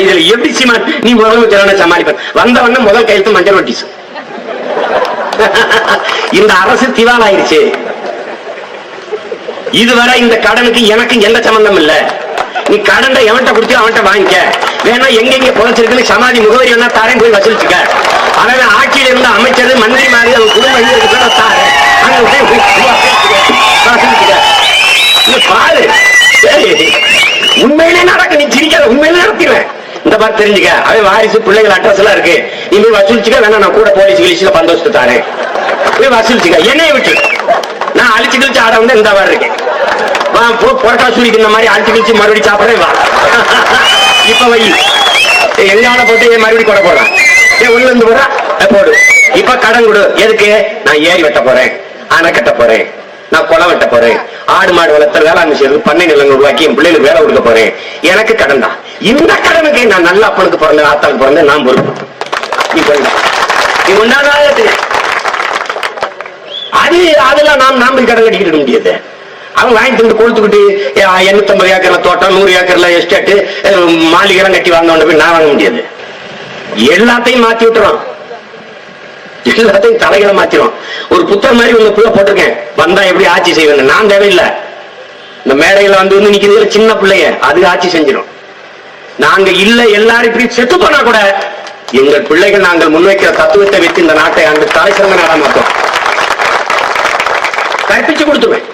இதுல எப்படி சீமான் நீ முதலமைச்சரான சமாளிப்ப வந்தவன முதல் கையெழுத்து மஞ்சள் நோட்டீஸ். இந்த அரசு திவாலாயிருச்சு. இதுவரை இந்த கடனுக்கு எனக்கு எந்த சம்பந்தம் இல்ல. நீ கடன் எவன்கிட்ட கொடுத்து அவன்கிட்ட வாங்கிக்க, வேணா எங்க புதைச்சிருக்குன்னு சமாதி முகவரி வேணா தாரேன் போய் வசூலிச்சுக்க. அவன் ஆட்சியில் இருந்த அமைச்சர் மந்திரி மாதிரி அவன் குடும்பம் தாரு பாரு. உண்மையிலே நடக்க, நீ சிரிக்காத, உண்மையிலே நடத்திடுவேன். இந்த மாதிரி தெரிஞ்சுக்க, அவன் வாரிசு பிள்ளைகள் அட்ரஸ் எல்லாம் இருக்கு, நீ போய் வசூலிச்சுக்க. வேணா நான் கூட போலீஸ் கிளீஸ்ல பந்தோஸ்து தாரேன், போய் வசூலிச்சுக்க. என்னைய விட்டு நான் அழிச்சு கிழிச்சு ஆட வந்து இந்த மாதிரி இருக்கேன். புரட்டாசூரிக்கு இந்த மாதிரி அழிச்சு கிழிச்சு மறுபடியும் சாப்பிடறேன் வா. இப்ப வை எங்கால போட்டு மறுபடியும் கொடை போடுறான். உள்ள இருந்து போடுறா போடு. இப்ப கடன் கொடு. எதுக்கு? நான் ஏரி வெட்ட போறேன், அணை கட்ட போறேன், நான் குளம் வெட்ட போறேன், ஆடு மாடு வளர்த்த வேளாண்மை செய்யறது, பண்ணை நிலங்கள் உருவாக்கி என் பிள்ளைகளுக்கு வேலை கொடுக்க போறேன். எனக்கு கடன் தான். இந்த கடனுக்கு நான் நல்ல அப்பனுக்கு பிறந்த ஆத்தாளுக்கு பிறந்த நான் பொறுப்பு. நீ உண்டாதான் அது அதெல்லாம் நாம கடன் கட்டிக்கிட்டு முடியாது. அவன் வாங்கி தந்து கொடுத்துக்கிட்டு 850 ஏக்கர்ல தோட்டம், 100 ஏக்கர்ல எஸ்டேட், மாளிகை கட்டி வாங்க போய் நான் வாங்க முடியாது. எல்லாத்தையும் மாத்தி விட்டுறோம், எல்லாத்தையும் தலைகளை மாத்திரும். ஒரு புத்தகம் மாதிரி உங்க புள்ள போட்டிருக்கேன், வந்தா எப்படி ஆட்சி செய்வேன். நான் தேவையில்லை. இந்த மேடையில வந்து நிக்கிறது சின்ன பிள்ளைய, அது ஆட்சி செஞ்சிடும். நாங்க இல்ல எல்லாரும் இப்படி செத்து போனா கூட எங்கள் பிள்ளைகள் நாங்கள் முன்வைக்கிற தத்துவத்தை வைத்து இந்த நாட்டை அங்கு தலை சிறந்த நாடா மாற்றோம். கற்பிச்சு கொடுத்துருவேன்.